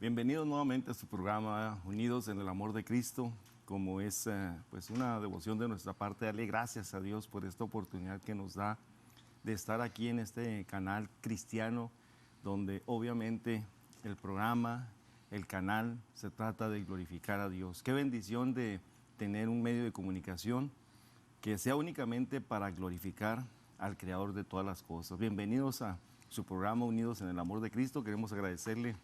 Bienvenidos nuevamente a su programa Unidos en el Amor de Cristo. Como es pues una devoción de nuestra parte, darle gracias a Dios por esta oportunidad que nos da de estar aquí en este canal cristiano, donde obviamente el programa, el canal, se trata de glorificar a Dios. Qué bendición de tener un medio de comunicación que sea únicamente para glorificar al Creador de todas las cosas. Bienvenidos a su programa Unidos en el Amor de Cristo. Queremos agradecerle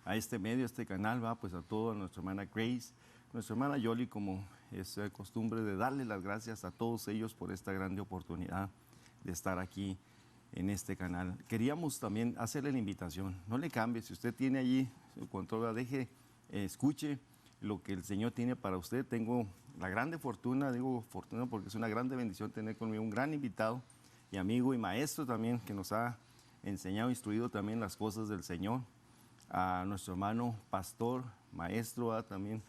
a este medio, a este canal, pues a toda nuestra hermana Grace, nuestra hermana Yoli, como es costumbre, de darle las gracias a todos ellos por esta grande oportunidad de estar aquí en este canal. Queríamos también hacerle la invitación, no le cambie, si usted tiene allí su control, deje, escuche lo que el Señor tiene para usted. Tengo la grande fortuna, digo fortuna porque es una grande bendición tener conmigo un gran invitado y amigo y maestro también, que nos ha enseñado, instruido también las cosas del Señor. A nuestro hermano pastor, maestro, también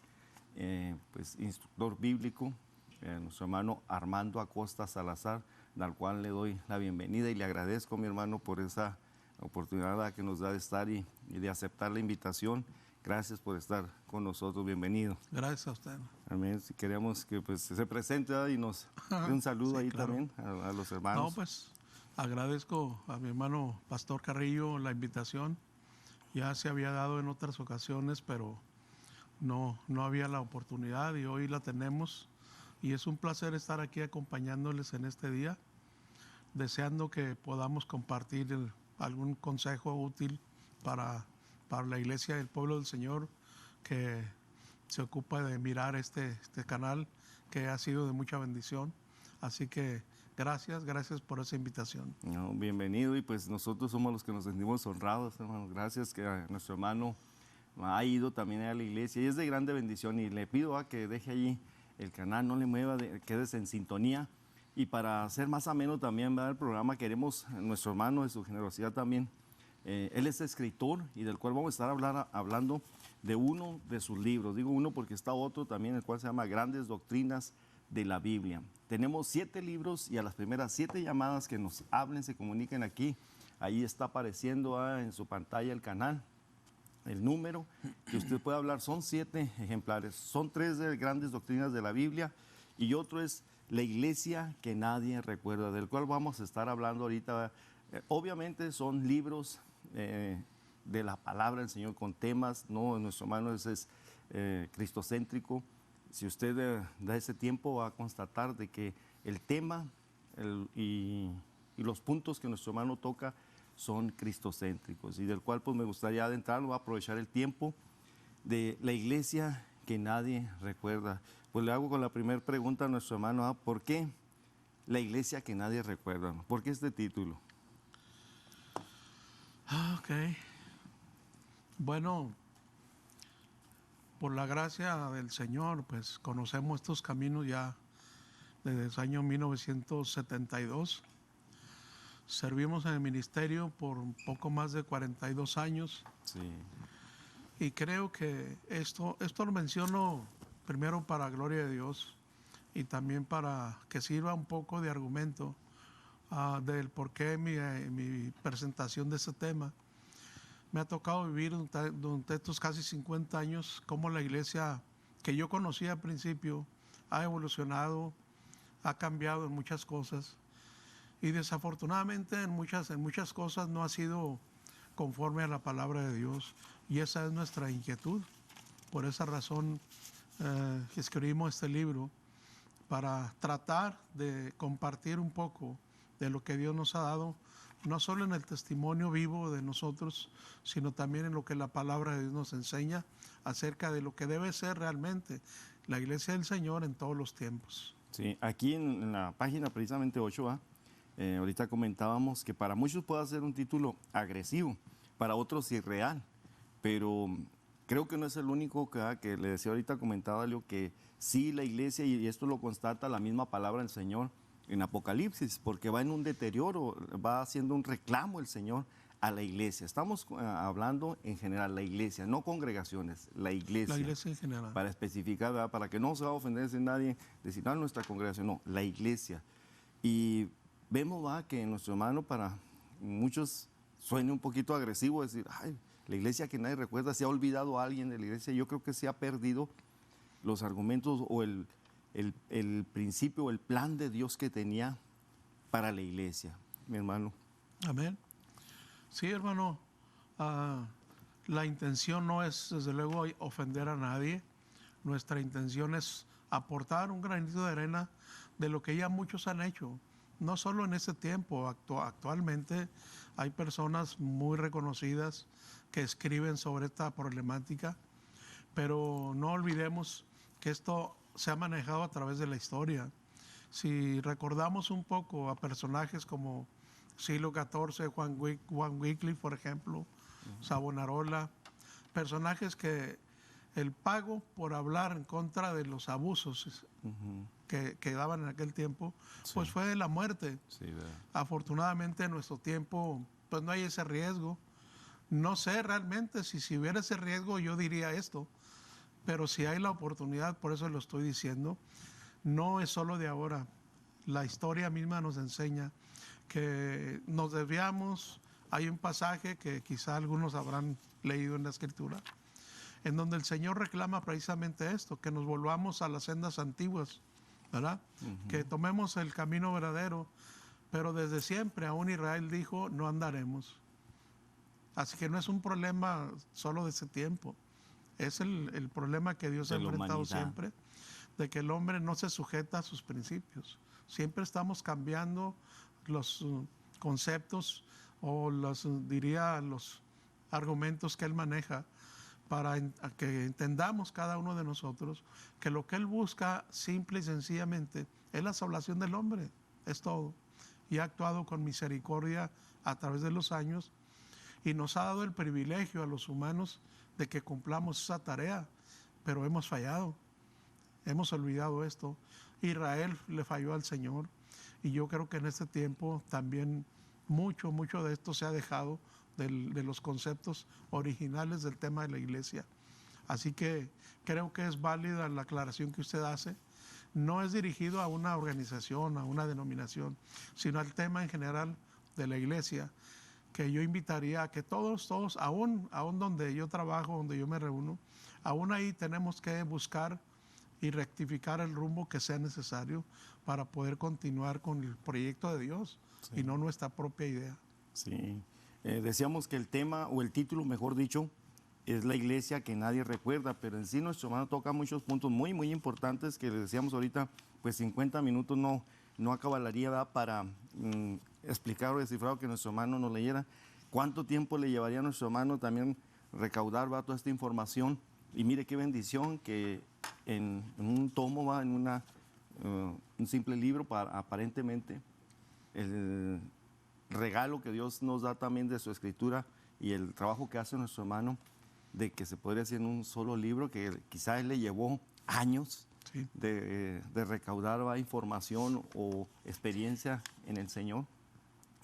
pues instructor bíblico, nuestro hermano Armando Acosta Salazar, al cual le doy la bienvenida y le agradezco, mi hermano, por esa oportunidad que nos da de estar y de aceptar la invitación. Gracias por estar con nosotros, bienvenido. Gracias a usted. Amén. Si queremos que pues se presente y nos dé un saludo Sí, ahí claro. también a los hermanos. No, pues agradezco a mi hermano Pastor Carrillo la invitación. Ya se había dado en otras ocasiones, pero no había la oportunidad y hoy la tenemos. Y es un placer estar aquí acompañándoles en este día, deseando que podamos compartir algún consejo útil para la iglesia del pueblo del Señor, que se ocupa de mirar este canal, que ha sido de mucha bendición. Así que gracias por esa invitación. No, bienvenido, y pues nosotros somos los que nos sentimos honrados, hermano. Gracias que nuestro hermano ha ido también a la iglesia y es de grande bendición, y le pido a que deje allí el canal, no le mueva, quédese en sintonía. Y para hacer más ameno también, ¿verdad?, el programa, queremos nuestro hermano de su generosidad también. Él es escritor y del cual vamos a estar hablando de uno de sus libros. Digo uno porque está otro también, el cual se llama Grandes Doctrinas de la Biblia. Tenemos 7 libros y a las primeras 7 llamadas que nos hablen, se comuniquen aquí. Ahí está apareciendo en su pantalla el canal, el número que usted puede hablar. Son 7 ejemplares. Son 3 de Grandes Doctrinas de la Biblia y otro es La Iglesia que Nadie Recuerda, del cual vamos a estar hablando ahorita. Obviamente son libros de la palabra del Señor con temas, no, nuestro hermano es cristocéntrico. Si usted da ese tiempo, va a constatar de que el tema y los puntos que nuestro hermano toca son cristocéntricos, y del cual pues me gustaría adentrarlo. Voy a aprovechar el tiempo de La Iglesia que Nadie Recuerda. Pues le hago con la primera pregunta a nuestro hermano, ¿por qué La Iglesia que Nadie Recuerda? ¿Por qué este título? Ok. Bueno, por la gracia del Señor, pues conocemos estos caminos ya desde el año 1972. Servimos en el ministerio por un poco más de 42 años. Sí. Y creo que esto lo menciono primero para gloria de Dios y también para que sirva un poco de argumento del por qué mi presentación de este tema. Me ha tocado vivir durante estos casi 50 años cómo la iglesia que yo conocía al principio ha evolucionado, ha cambiado en muchas cosas, y desafortunadamente en muchas cosas no ha sido conforme a la palabra de Dios, y esa es nuestra inquietud. Por esa razón escribimos este libro, para tratar de compartir un poco de lo que Dios nos ha dado, no solo en el testimonio vivo de nosotros, sino también en lo que la palabra de Dios nos enseña acerca de lo que debe ser realmente la iglesia del Señor en todos los tiempos. Sí, aquí en la página precisamente 8a, ahorita comentábamos que para muchos puede ser un título agresivo, para otros irreal, pero creo que no es el único que le decía ahorita, comentaba Leo, que sí, la iglesia, y esto lo constata la misma palabra del Señor en Apocalipsis, porque va en un deterioro, va haciendo un reclamo el Señor a la iglesia. Estamos hablando en general, la iglesia, no congregaciones, la iglesia. La iglesia en general. Para especificar, ¿verdad?, para que no se va a ofender nadie, decir, no, nuestra congregación, no, la iglesia. Y vemos, ¿verdad?, que nuestro hermano, para muchos suene un poquito agresivo, decir, ay, la iglesia que nadie recuerda, se ha olvidado a alguien de la iglesia. Yo creo que se ha perdido los argumentos o el principio o el plan de Dios que tenía para la iglesia, mi hermano. Amén. Sí, hermano, la intención no es, desde luego, ofender a nadie. Nuestra intención es aportar un granito de arena de lo que ya muchos han hecho. No solo en ese tiempo, actualmente hay personas muy reconocidas que escriben sobre esta problemática, pero no olvidemos que esto se ha manejado a través de la historia. Si recordamos un poco a personajes como siglo XIV, Juan Wycliffe, por ejemplo, Savonarola, personajes que el pago por hablar en contra de los abusos que daban en aquel tiempo, pues fue la muerte. Sí, Afortunadamente en nuestro tiempo pues no hay ese riesgo. No sé realmente si hubiera ese riesgo yo diría esto, pero si hay la oportunidad, por eso lo estoy diciendo, no es solo de ahora. La historia misma nos enseña que nos desviamos. Hay un pasaje que quizá algunos habrán leído en la Escritura, en donde el Señor reclama precisamente esto, que nos volvamos a las sendas antiguas, ¿verdad? Que tomemos el camino verdadero, pero desde siempre aún Israel dijo, no andaremos. Así que no es un problema solo de ese tiempo, es el problema que Dios ha enfrentado siempre, de que el hombre no se sujeta a sus principios. Siempre estamos cambiando los conceptos o los argumentos que él maneja para que entendamos cada uno de nosotros que lo que él busca simple y sencillamente es la salvación del hombre, es todo. Y ha actuado con misericordia a través de los años y nos ha dado el privilegio a los humanos de que cumplamos esa tarea, pero hemos fallado, hemos olvidado esto. Israel le falló al Señor y yo creo que en este tiempo también mucho de esto se ha dejado de los conceptos originales del tema de la iglesia. Así que creo que es válida la aclaración que usted hace. No es dirigido a una organización, a una denominación, sino al tema en general de la iglesia, que yo invitaría a que todos, aún donde yo trabajo, donde yo me reúno, aún ahí tenemos que buscar y rectificar el rumbo que sea necesario para poder continuar con el proyecto de Dios y no nuestra propia idea. Sí. Decíamos que el tema, o el título, mejor dicho, es la iglesia que nadie recuerda, pero en sí nuestro hermano toca muchos puntos muy importantes que le decíamos ahorita, pues 50 minutos no acabalaría, ¿verdad?, para explicar o descifrar que nuestro hermano nos leyera. ¿Cuánto tiempo le llevaría a nuestro hermano también recaudar, ¿verdad?, toda esta información? Y mire qué bendición que en un tomo, ¿verdad?, en un simple libro, aparentemente, el regalo que Dios nos da también de su escritura y el trabajo que hace nuestro hermano, de que se podría hacer en un solo libro, que quizás le llevó años de recaudar, ¿verdad?, información o experiencia en el Señor.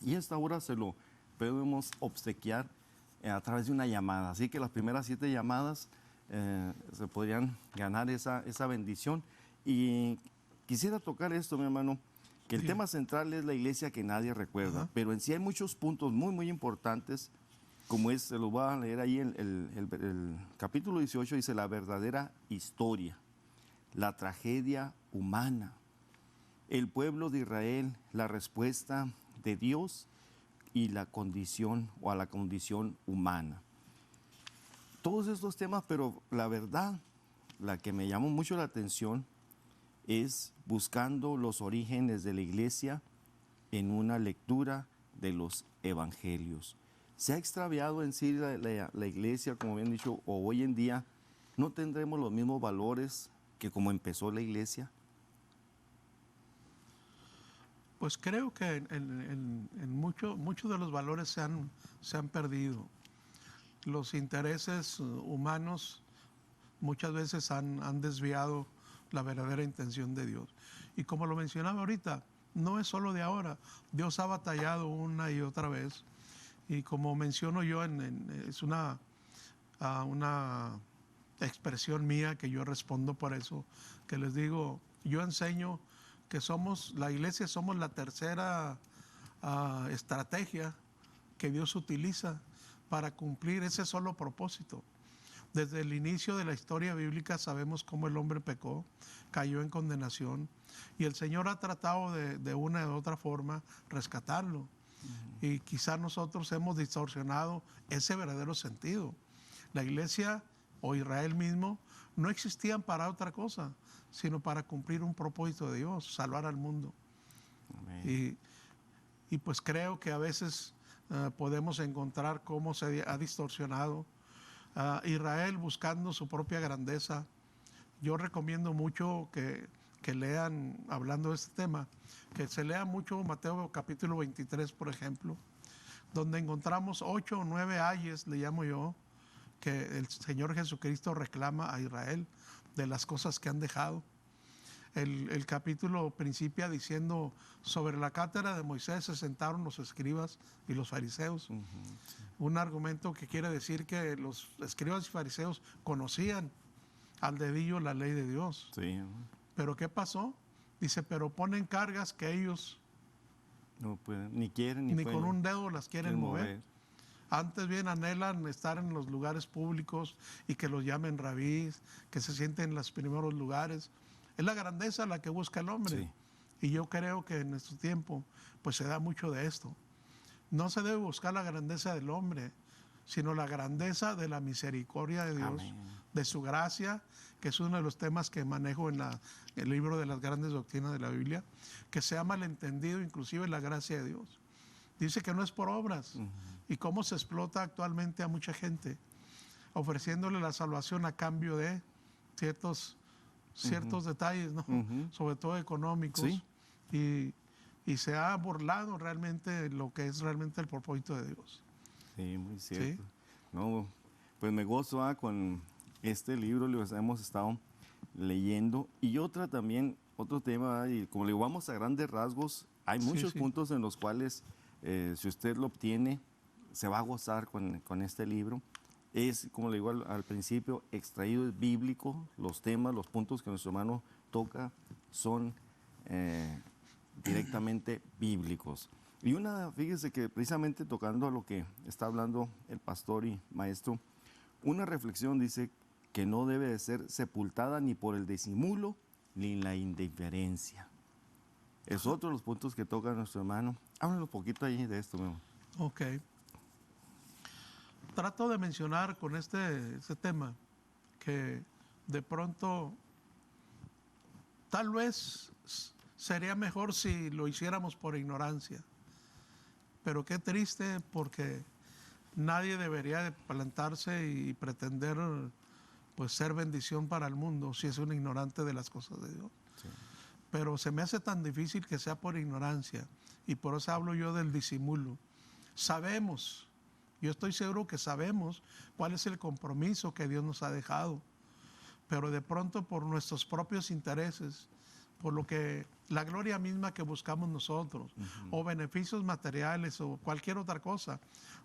Y esta hora se lo podemos obsequiar a través de una llamada. Así que las primeras 7 llamadas se podrían ganar esa bendición. Y quisiera tocar esto, mi hermano, que el tema central es la iglesia que nadie recuerda, pero en sí hay muchos puntos muy importantes, como se los voy a leer ahí, el capítulo 18 dice la verdadera historia, la tragedia humana, el pueblo de Israel, la respuesta de Dios y la condición o a la condición humana. Todos estos temas, pero la verdad, la que me llamó mucho la atención es buscando los orígenes de la iglesia en una lectura de los evangelios. Se ha extraviado en sí la iglesia, como bien dicho, o hoy en día no tendremos los mismos valores que como empezó la iglesia. Pues creo que en muchos de los valores se han perdido. Los intereses humanos muchas veces han desviado la verdadera intención de Dios. Y como lo mencionaba ahorita, no es solo de ahora. Dios ha batallado una y otra vez. Y como menciono yo, es una expresión mía que yo respondo por eso, que les digo, yo enseño que la iglesia somos la tercera estrategia que Dios utiliza para cumplir ese solo propósito. Desde el inicio de la historia bíblica sabemos cómo el hombre pecó, cayó en condenación, y el Señor ha tratado de una u otra forma rescatarlo. Y quizás nosotros hemos distorsionado ese verdadero sentido. La iglesia o Israel mismo no existían para otra cosa, sino para cumplir un propósito de Dios, salvar al mundo. Y pues creo que a veces podemos encontrar cómo se ha distorsionado Israel buscando su propia grandeza. Yo recomiendo mucho que lean, hablando de este tema, que se lea mucho Mateo capítulo 23, por ejemplo, donde encontramos 8 o 9 ayes, le llamo yo, que el Señor Jesucristo reclama a Israel de las cosas que han dejado. El capítulo principia diciendo: sobre la cátedra de Moisés se sentaron los escribas y los fariseos. Un argumento que quiere decir que los escribas y fariseos conocían al dedillo la ley de Dios. Sí. ¿Pero qué pasó? Dice, pero ponen cargas que ellos No pueden, ni quieren, ni pueden, con un dedo las quieren mover. Antes bien anhelan estar en los lugares públicos y que los llamen rabís, que se sienten en los primeros lugares. Es la grandeza la que busca el hombre. Sí. Y yo creo que en nuestro tiempo pues se da mucho de esto. No se debe buscar la grandeza del hombre, sino la grandeza de la misericordia de Dios, Amén. de su gracia, que es uno de los temas que manejo en el libro de las grandes doctrinas de la Biblia, que se ha malentendido inclusive la gracia de Dios. Dice que no es por obras. Y cómo se explota actualmente a mucha gente, ofreciéndole la salvación a cambio de ciertos detalles, ¿no? Sobre todo económicos. Sí. Y se ha burlado realmente lo que es realmente el propósito de Dios. Sí, muy cierto. ¿Sí? No, pues me gozo con este libro, lo hemos estado leyendo. Y otro tema, y como le digo, vamos a grandes rasgos, hay muchos puntos en los cuales, si usted lo obtiene, se va a gozar con este libro. Es, como le digo al principio, extraído, es bíblico. Los temas, los puntos que nuestro hermano toca son directamente bíblicos. Y fíjese que precisamente tocando a lo que está hablando el pastor y maestro, una reflexión dice que no debe de ser sepultada ni por el disimulo ni la indiferencia. Es otro de los puntos que toca nuestro hermano. Háblanos un poquito ahí de esto, mismo. Ok. Trato de mencionar con este tema que de pronto tal vez sería mejor si lo hiciéramos por ignorancia. Pero qué triste, porque nadie debería de plantarse y pretender pues ser bendición para el mundo si es un ignorante de las cosas de Dios. Sí. Pero se me hace tan difícil que sea por ignorancia, y por eso hablo yo del disimulo. Sabemos, yo estoy seguro que sabemos cuál es el compromiso que Dios nos ha dejado, pero de pronto por nuestros propios intereses, por lo que la gloria misma que buscamos nosotros, o beneficios materiales o cualquier otra cosa,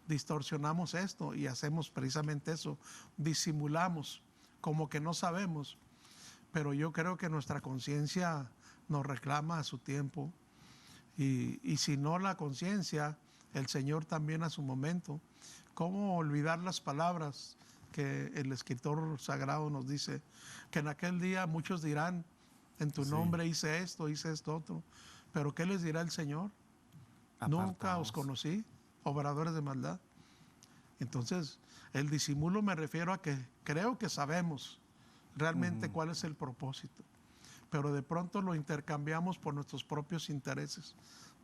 distorsionamos esto y hacemos precisamente eso, disimulamos como que no sabemos. Pero yo creo que nuestra conciencia nos reclama a su tiempo, y si no la conciencia, el Señor también a su momento. ¿Cómo olvidar las palabras que el escritor sagrado nos dice? Que en aquel día muchos dirán: en tu nombre hice esto otro. Pero ¿qué les dirá el Señor? Apartaos. Nunca os conocí, obradores de maldad. Entonces, el disimulo me refiero a que creo que sabemos realmente cuál es el propósito, pero de pronto lo intercambiamos por nuestros propios intereses,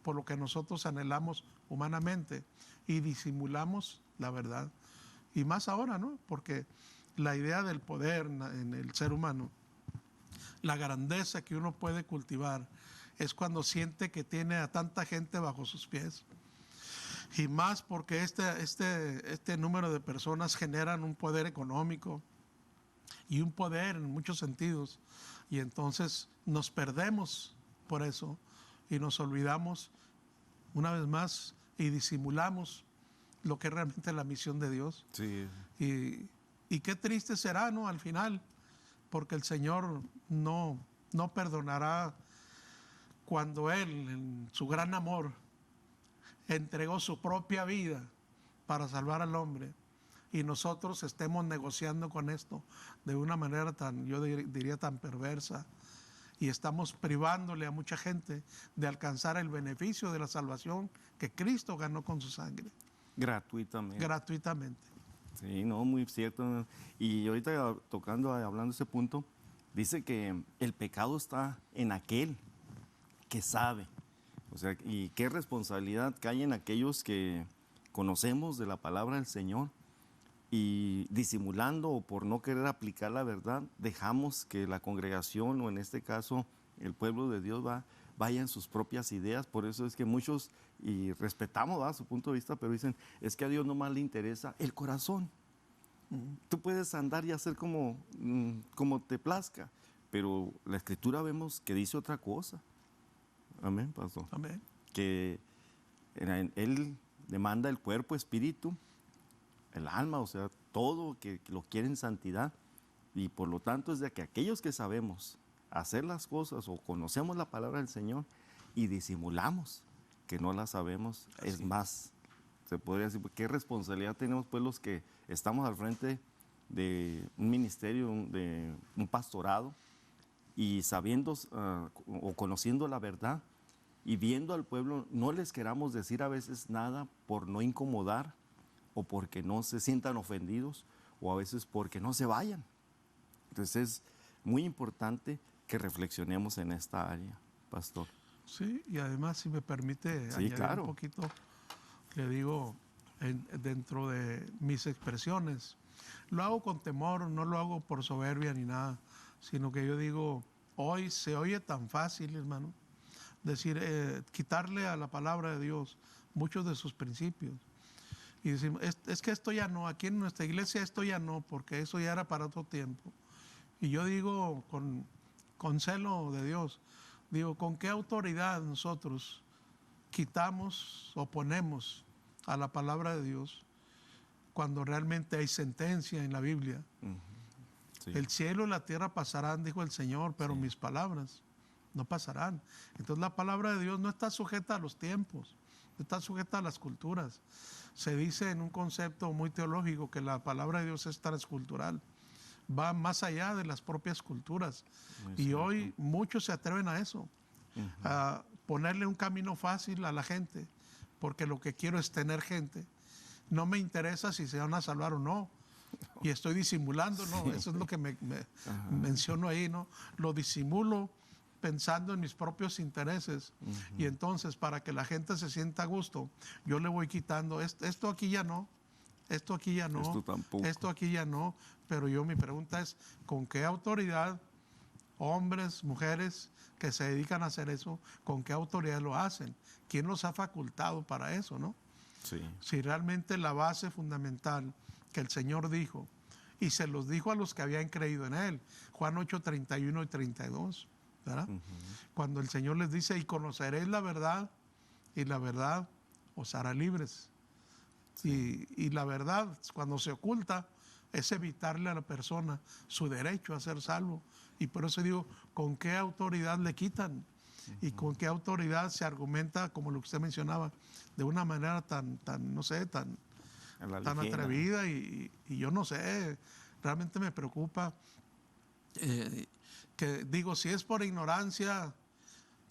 por lo que nosotros anhelamos humanamente, y disimulamos la verdad. Y más ahora, ¿no? Porque la idea del poder en el ser humano, la grandeza que uno puede cultivar, es cuando siente que tiene a tanta gente bajo sus pies. Y más porque este número de personas generan un poder económico y un poder en muchos sentidos. Y entonces nos perdemos por eso y nos olvidamos una vez más y disimulamos lo que es realmente la misión de Dios. Sí. Y qué triste será, ¿no? Al final, porque el Señor no perdonará cuando Él, en su gran amor, entregó su propia vida para salvar al hombre y nosotros estemos negociando con esto de una manera tan, yo diría, tan perversa, y estamos privándole a mucha gente de alcanzar el beneficio de la salvación que Cristo ganó con su sangre. Gratuitamente. Gratuitamente. Sí, no, muy cierto. Y ahorita hablando de ese punto, dice que el pecado está en aquel que sabe. O sea, y qué responsabilidad cae en aquellos que conocemos de la palabra del Señor y disimulando o por no querer aplicar la verdad, dejamos que la congregación o en este caso el pueblo de Dios vaya en sus propias ideas. Por eso es que muchos, y respetamos su punto de vista, pero dicen, es que a Dios nomás le interesa el corazón. Tú puedes andar y hacer como te plazca, pero la Escritura vemos que dice otra cosa. Amén, pastor. Amén. Que Él demanda el cuerpo, espíritu, el alma, o sea, todo que lo quiere en santidad. Y por lo tanto es de que aquellos que sabemos hacer las cosas o conocemos la palabra del Señor y disimulamos que no la sabemos, Así es más, se podría decir, qué responsabilidad tenemos pues los que estamos al frente de un ministerio, de un pastorado, y sabiendo o conociendo la verdad y viendo al pueblo, no les queramos decir a veces nada por no incomodar o porque no se sientan ofendidos o a veces porque no se vayan. Entonces es muy importante que reflexionemos en esta área, pastor. Sí, y además, si me permite Sí, añadir claro. un poquito, le digo, dentro de mis expresiones, lo hago con temor, no lo hago por soberbia ni nada, sino que yo digo, hoy se oye tan fácil, hermano, decir, quitarle a la palabra de Dios muchos de sus principios. Y decimos, es que esto ya no, aquí en nuestra iglesia esto ya no, porque eso ya era para otro tiempo. Y yo digo con celo de Dios, digo, ¿con qué autoridad nosotros quitamos o ponemos a la palabra de Dios cuando realmente hay sentencia en la Biblia? Sí. El cielo y la tierra pasarán, dijo el Señor, pero Sí. mis palabras no pasarán. Entonces la palabra de Dios no está sujeta a los tiempos, no está sujeta a las culturas. Se dice en un concepto muy teológico que la palabra de Dios es transcultural, va más allá de las propias culturas. Muy Y cierto. hoy muchos se atreven a eso, a ponerle un camino fácil a la gente, porque lo que quiero es tener gente. No me interesa si se van a salvar o no. Y estoy disimulando, ¿no? Eso es lo que me menciono ahí, ¿no? Lo disimulo pensando en mis propios intereses. Y entonces, para que la gente se sienta a gusto, yo le voy quitando, esto aquí ya no, esto aquí ya no, Esto tampoco. esto aquí ya no. Pero mi pregunta es, ¿con qué autoridad, hombres, mujeres que se dedican a hacer eso, con qué autoridad lo hacen? ¿Quién los ha facultado para eso, no? Sí. Si realmente la base fundamental que el Señor dijo, y se los dijo a los que habían creído en Él, Juan 8, 31 y 32, ¿verdad? Cuando el Señor les dice, y conoceréis la verdad, y la verdad os hará libres. Y la verdad, cuando se oculta, es evitarle a la persona su derecho a ser salvo. Y por eso digo, ¿con qué autoridad le quitan? Y con qué autoridad se argumenta, como lo que usted mencionaba, de una manera tan no sé, tan atrevida. Y yo no sé, realmente me preocupa. Que digo, si es por ignorancia,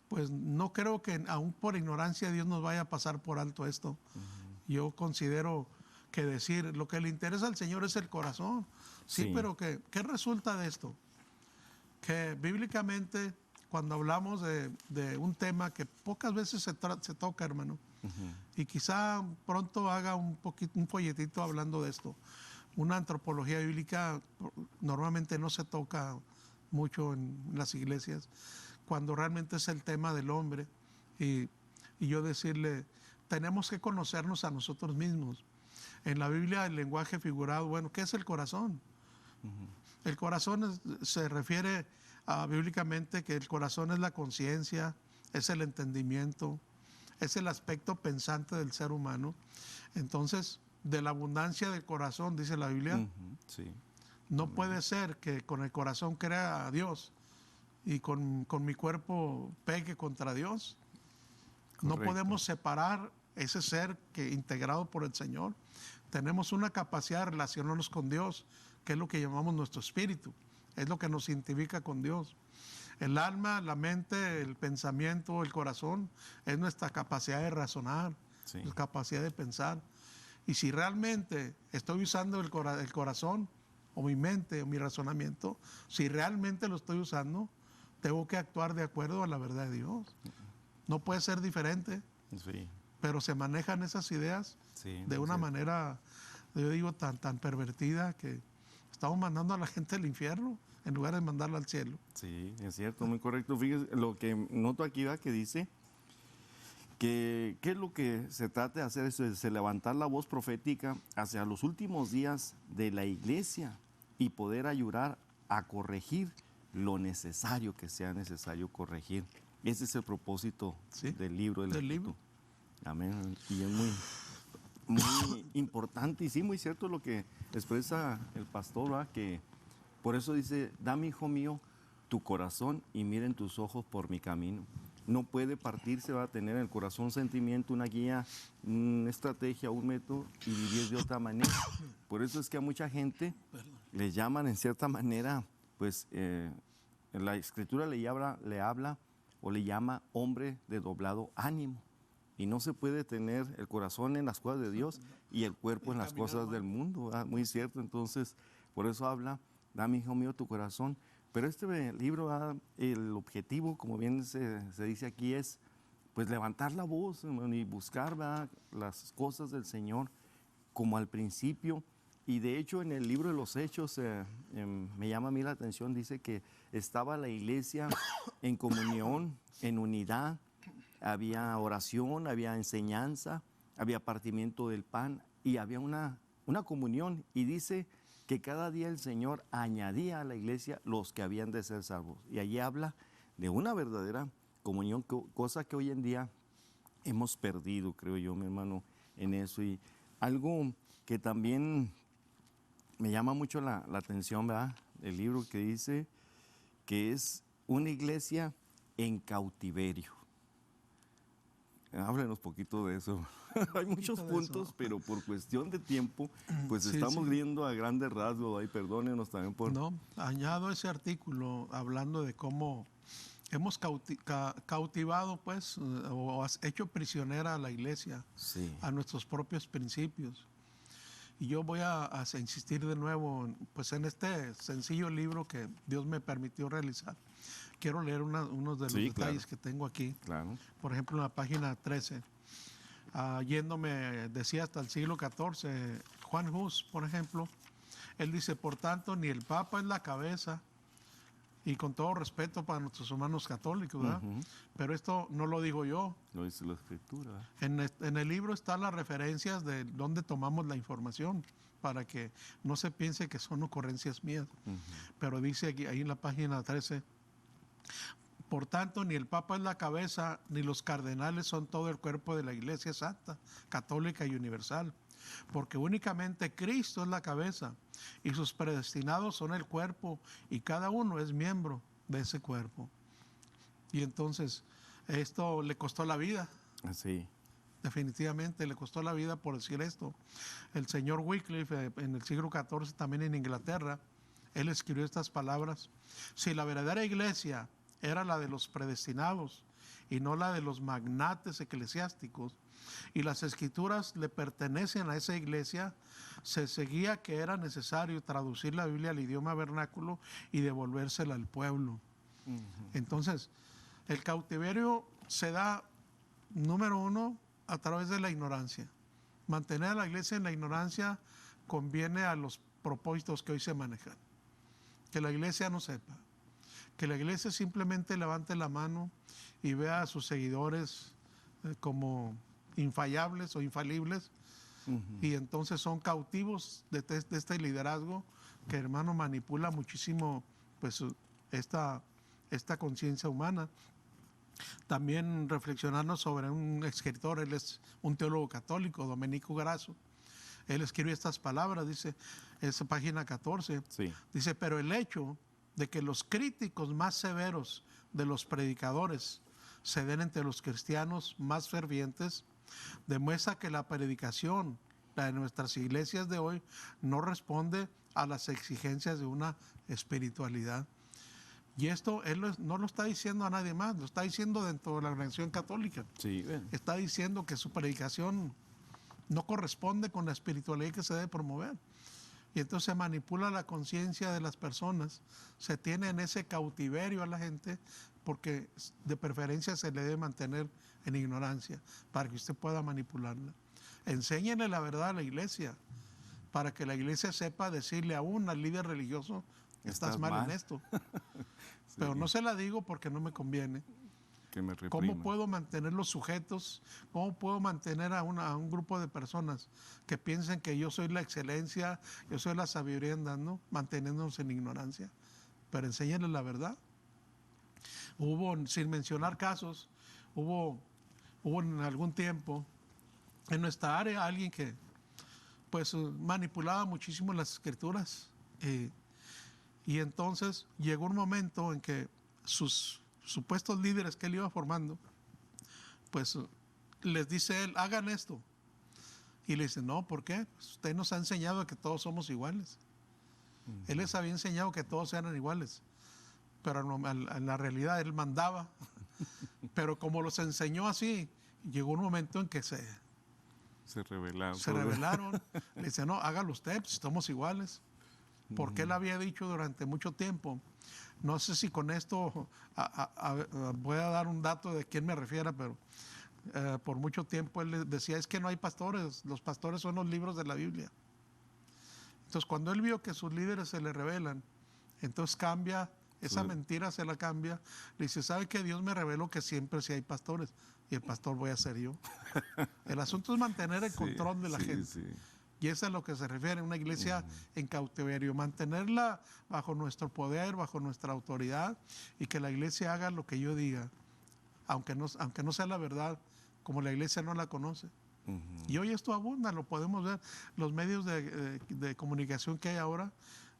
pues no creo que aún por ignorancia Dios nos vaya a pasar por alto esto. Yo considero que decir, lo que le interesa al Señor es el corazón. Sí. Pero ¿qué resulta de esto? Que bíblicamente, cuando hablamos de un tema que pocas veces se toca, hermano, y quizá pronto haga un folletito hablando de esto. Una antropología bíblica normalmente no se toca mucho en las iglesias, cuando realmente es el tema del hombre. Y yo decirle, tenemos que conocernos a nosotros mismos. En la Biblia, el lenguaje figurado, bueno, ¿qué es el corazón? El corazón se refiere bíblicamente que el corazón es la conciencia, es el entendimiento, es el aspecto pensante del ser humano. Entonces, de la abundancia del corazón, dice la Biblia, Sí. no puede ser que con el corazón crea a Dios y con mi cuerpo peque contra Dios. Correcto. No podemos separar ese ser que integrado por el Señor, tenemos una capacidad de relacionarnos con Dios, que es lo que llamamos nuestro espíritu, es lo que nos identifica con Dios. El alma, la mente, el pensamiento, el corazón, es nuestra capacidad de razonar, Sí. nuestra capacidad de pensar. Y si realmente estoy usando el corazón o mi mente o mi razonamiento, si realmente lo estoy usando, tengo que actuar de acuerdo a la verdad de Dios. No puede ser diferente, Sí. pero se manejan esas ideas Sí, de muy una cierto. manera, yo digo, tan pervertida que estamos mandando a la gente al infierno en lugar de mandarla al cielo. Sí, es cierto, muy correcto. Fíjese, lo que noto aquí va que dice que qué es lo que se trata de hacer, eso es levantar la voz profética hacia los últimos días de la iglesia y poder ayudar a corregir lo necesario que sea necesario corregir. Ese es el propósito Sí, del libro del del Espíritu. libro. Amén. Y es muy importante y sí, muy cierto lo que expresa el pastor, ¿verdad? Que por eso dice, dame, hijo mío, tu corazón y miren tus ojos por mi camino. No puede partirse, va a tener en el corazón un sentimiento, una guía, una estrategia, un método y vivir de otra manera. Por eso es que a mucha gente le llaman en cierta manera, pues la escritura le habla o le llama hombre de doblado ánimo. Y no se puede tener el corazón en las cosas de Dios y el cuerpo en las cosas del mundo, ¿verdad? Muy cierto. Entonces, por eso habla, dame, hijo mío, tu corazón. Pero este libro, el objetivo, como bien se dice aquí, es pues levantar la voz, hermano, y buscar, ¿verdad?, las cosas del Señor como al principio. Y de hecho en el libro de los Hechos me llama a mí la atención, dice que estaba la iglesia en comunión, en unidad, había oración, había enseñanza, había partimiento del pan y había una comunión. Y dice que cada día el Señor añadía a la iglesia los que habían de ser salvos. Y allí habla de una verdadera comunión, cosa que hoy en día hemos perdido, creo yo, mi hermano, en eso. Y algo que también me llama mucho la atención, ¿verdad?, el libro que dice que es una iglesia en cautiverio. Háblenos poquito de eso. Hay muchos de puntos, eso. pero por cuestión de tiempo, pues Sí, estamos sí. viendo a grandes rasgos. Ahí perdónenos también por... No, añado ese artículo hablando de cómo hemos cautivado, pues, o hecho prisionera a la iglesia, Sí, a nuestros propios principios. Y yo voy a insistir de nuevo, pues, en este sencillo libro que Dios me permitió realizar. Quiero leer unos de los sí, detalles claro, que tengo aquí. claro. Por ejemplo, en la página 13, yéndome, decía, hasta el siglo XIV, Juan Hus, por ejemplo, él dice, por tanto, ni el Papa es la cabeza, y con todo respeto para nuestros hermanos católicos, ¿verdad? Ujú. Pero esto no lo digo yo. Lo dice la escritura. ¿Verdad? En el libro están las referencias de dónde tomamos la información, para que no se piense que son ocurrencias mías. Ujú. Pero dice aquí, ahí en la página 13, por tanto, ni el Papa es la cabeza, ni los cardenales son todo el cuerpo de la Iglesia Santa, católica y universal, porque únicamente Cristo es la cabeza, y sus predestinados son el cuerpo, y cada uno es miembro de ese cuerpo. Y entonces, esto le costó la vida, Sí, definitivamente le costó la vida por decir esto. El señor Wycliffe, en el siglo XIV, también en Inglaterra, él escribió estas palabras: si la verdadera iglesia era la de los predestinados y no la de los magnates eclesiásticos, y las escrituras le pertenecen a esa iglesia, se seguía que era necesario traducir la Biblia al idioma vernáculo y devolvérsela al pueblo. Entonces, el cautiverio se da, número uno, a través de la ignorancia. Mantener a la iglesia en la ignorancia conviene a los propósitos que hoy se manejan. Que la iglesia no sepa. Que la iglesia simplemente levante la mano y vea a sus seguidores como infallables o infalibles, y entonces son cautivos de este liderazgo que, hermano, manipula muchísimo, pues, esta conciencia humana. También reflexionarnos sobre un escritor, él es un teólogo católico, Domenico Grasso. Él escribió estas palabras, dice, esa página 14, sí. dice, pero el hecho de que los críticos más severos de los predicadores se den entre los cristianos más fervientes Demuestra que la predicación, la de nuestras iglesias de hoy, no responde a las exigencias de una espiritualidad. Y esto no lo está diciendo a nadie más, lo está diciendo dentro de la organización católica. Sí, Está diciendo que su predicación no corresponde con la espiritualidad que se debe promover. Y entonces se manipula la conciencia de las personas, se tiene en ese cautiverio a la gente, porque de preferencia se le debe mantener en ignorancia para que usted pueda manipularla. Enséñenle la verdad a la iglesia, para que la iglesia sepa decirle aún al líder religioso: estás mal en esto. Sí. Pero no se la digo porque no me conviene. Que me reprima. ¿Cómo puedo mantener los sujetos? ¿Cómo puedo mantener a un grupo de personas que piensen que yo soy la excelencia, yo soy la sabiduría andando, manteniéndonos en ignorancia? Pero enséñenles la verdad. Sin mencionar casos, hubo en algún tiempo en nuestra área alguien que pues manipulaba muchísimo las escrituras, y entonces llegó un momento en que sus supuestos líderes que él iba formando, pues les dice él: hagan esto. Y le dice: no, ¿por qué? Pues usted nos ha enseñado que todos somos iguales. Él les había enseñado que todos eran iguales, pero en la realidad él mandaba. Pero como los enseñó así, llegó un momento en que se rebelaron. Le dice: no, hágalo usted, pues estamos iguales. Porque él había dicho durante mucho tiempo, no sé si con esto voy a dar un dato de quién me refiera, pero por mucho tiempo él decía: es que no hay pastores, los pastores son los libros de la Biblia. Entonces cuando él vio que sus líderes se le rebelan, entonces cambia, esa mentira se la cambia, le dice: ¿sabe que Dios me reveló que siempre sí hay pastores? Y el pastor voy a ser yo. El asunto es mantener el control de la gente. Sí. Y eso es a lo que se refiere una iglesia en cautiverio, mantenerla bajo nuestro poder, bajo nuestra autoridad, y que la iglesia haga lo que yo diga, aunque no sea la verdad, como la iglesia no la conoce. Y hoy esto abunda, lo podemos ver. Los medios de comunicación que hay ahora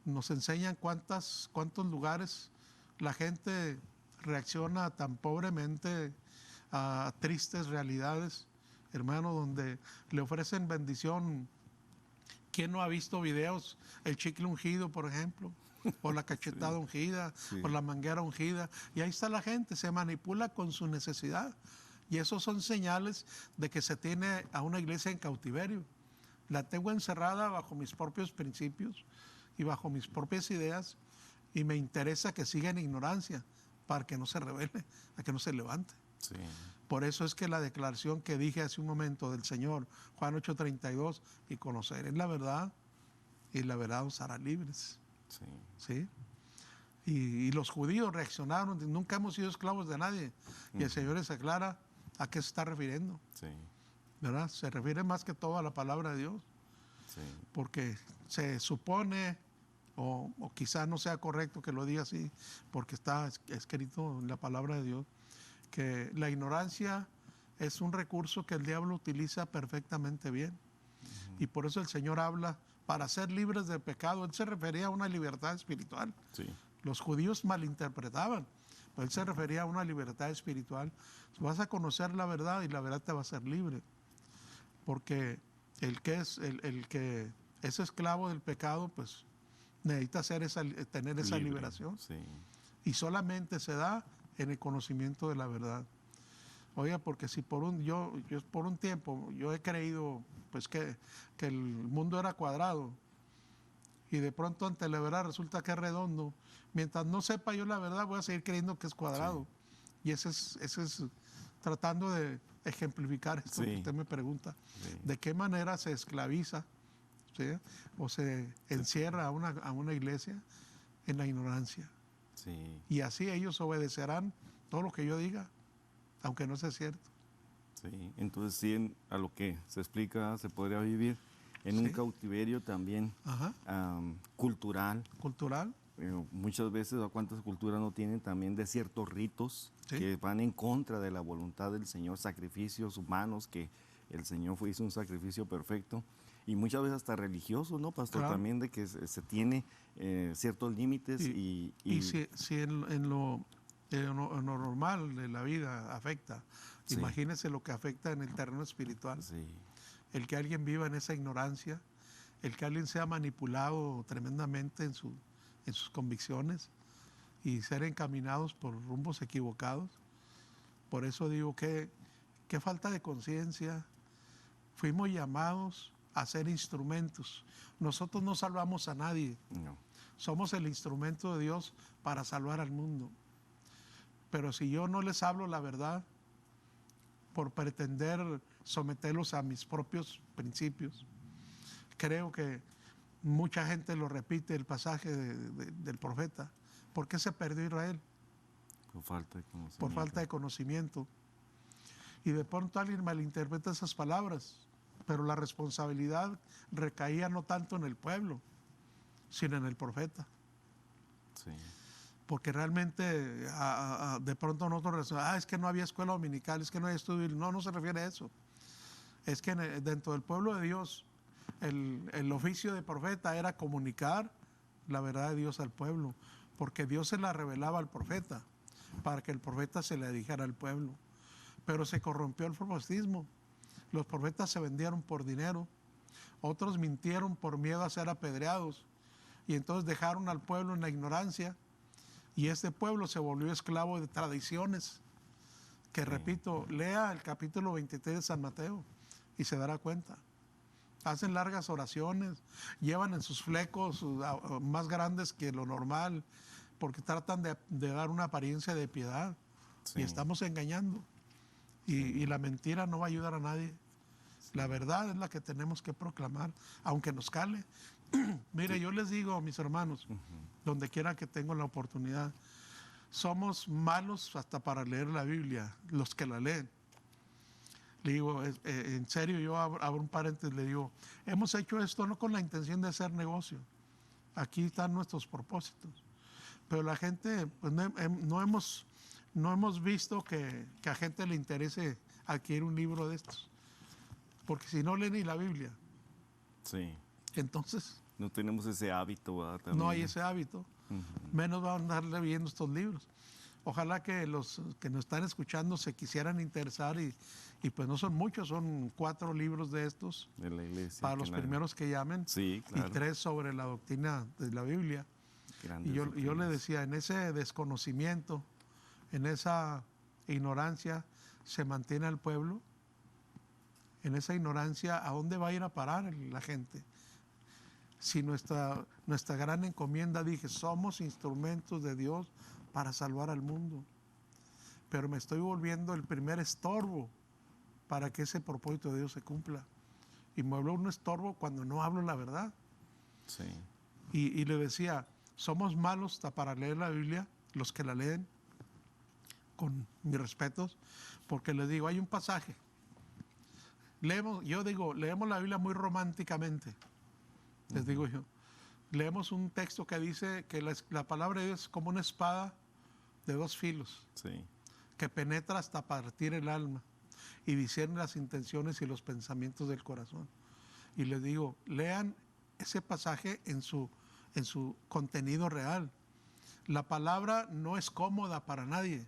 nos enseñan cuántos lugares la gente reacciona tan pobremente a tristes realidades, hermano, donde le ofrecen bendición. ¿Quién no ha visto videos? El chicle ungido, por ejemplo, o la cachetada ungida, o la manguera ungida. Y ahí está la gente, se manipula con su necesidad. Y esos son señales de que se tiene a una iglesia en cautiverio. La tengo encerrada bajo mis propios principios y bajo mis propias ideas, y me interesa que siga en ignorancia para que no se rebele, para que no se levante. Sí. Por eso es que la declaración que dije hace un momento del Señor, Juan 8:32, y conoceréis la verdad, y la verdad os hará libres. Sí. ¿Sí? Y los judíos reaccionaron: nunca hemos sido esclavos de nadie. Y el Señor les aclara a qué se está refiriendo. Sí. ¿Verdad? Se refiere más que todo a la palabra de Dios. Sí. Porque se supone, o quizá no sea correcto que lo diga así, porque está escrito en la palabra de Dios, que la ignorancia es un recurso que el diablo utiliza perfectamente bien. Y por eso el Señor habla para ser libres de pecado. Él se refería a una libertad espiritual. Sí. Los judíos malinterpretaban, pero él se refería a una libertad espiritual. Vas a conocer la verdad y la verdad te va a hacer libre. Porque el que es esclavo del pecado, pues necesita tener esa liberación. Sí. Y solamente se da en el conocimiento de la verdad. Oiga, porque si yo por un tiempo yo he creído pues que el mundo era cuadrado, y de pronto ante la verdad resulta que es redondo, mientras no sepa yo la verdad voy a seguir creyendo que es cuadrado. Sí. Y ese es tratando de ejemplificar esto que usted me pregunta. Sí. ¿De qué manera se esclaviza, ¿sí?, o se encierra a una iglesia en la ignorancia? Sí. Y así ellos obedecerán todo lo que yo diga, aunque no sea cierto. Sí, entonces sí, a lo que se explica, se podría vivir en un cautiverio también cultural. Cultural. Muchas veces, ¿cuántas culturas no tienen también de ciertos ritos que van en contra de la voluntad del Señor, sacrificios humanos, que el Señor hizo un sacrificio perfecto? Y muchas veces hasta religiosos, ¿no, pastor? Claro. También de que se tiene ciertos límites. Y si en En lo normal de la vida afecta. Sí. Imagínese lo que afecta en el terreno espiritual. Sí, El que alguien viva en esa ignorancia, el que alguien sea manipulado tremendamente en sus convicciones y ser encaminados por rumbos equivocados. Por eso digo que qué falta de conciencia. Fuimos llamados a ser instrumentos. Nosotros no salvamos a nadie. no. Somos el instrumento de Dios para salvar al mundo. Pero si yo no les hablo la verdad por pretender someterlos a mis propios principios, creo que mucha gente lo repite el pasaje del profeta. ¿Por qué se perdió Israel? Por falta de conocimiento. Por falta de conocimiento. Y de pronto alguien malinterpreta esas palabras, pero la responsabilidad recaía no tanto en el pueblo, sino en el profeta. Sí, Porque realmente de pronto nosotros es que no había escuela dominical, es que no había estudio. No, no se refiere a eso. Es que dentro del pueblo de Dios, el oficio de profeta era comunicar la verdad de Dios al pueblo, porque Dios se la revelaba al profeta, para que el profeta se la dijera al pueblo. Pero se corrompió el profetismo. Los profetas se vendieron por dinero, otros mintieron por miedo a ser apedreados, y entonces dejaron al pueblo en la ignorancia, y este pueblo se volvió esclavo de tradiciones, que repito, lea el capítulo 23 de San Mateo y se dará cuenta. Hacen largas oraciones, llevan en sus flecos más grandes que lo normal, porque tratan de dar una apariencia de piedad, sí. y estamos engañando. Y la mentira no va a ayudar a nadie. La verdad es la que tenemos que proclamar, aunque nos cale. Mire, yo les digo, mis hermanos, donde quiera que tengo la oportunidad, somos malos hasta para leer la Biblia, los que la leen. Le digo, en serio, yo abro un paréntesis, le digo, hemos hecho esto no con la intención de hacer negocio. Aquí están nuestros propósitos. Pero la gente, pues no hemos visto que a gente le interese adquirir un libro de estos. Porque si no leen ni la Biblia, Sí. entonces No tenemos ese hábito, ¿verdad? También. no hay ese hábito. Menos van a andar leyendo estos libros. Ojalá que los que nos están escuchando se quisieran interesar y pues no son muchos, son 4 libros de estos De la iglesia. para los primeros que llamen, Sí, claro. y 3 sobre la doctrina de la Biblia. Grandes Y yo le doctrinas. decía, en ese desconocimiento, en esa ignorancia, se mantiene al pueblo. En esa ignorancia, ¿a dónde va a ir a parar la gente? Si nuestra gran encomienda, dije, somos instrumentos de Dios para salvar al mundo. Pero me estoy volviendo el primer estorbo para que ese propósito de Dios se cumpla. Y me vuelvo un estorbo cuando no hablo la verdad. Sí. Y le decía, somos malos hasta para leer la Biblia, los que la leen, con mis respetos, porque les digo, hay un pasaje. Leemos la Biblia muy románticamente, les digo yo. Leemos un texto que dice que la palabra de Dios es como una espada de 2 filos, Sí. que penetra hasta partir el alma y discierne las intenciones y los pensamientos del corazón. Y les digo, lean ese pasaje en su contenido real. La palabra no es cómoda para nadie.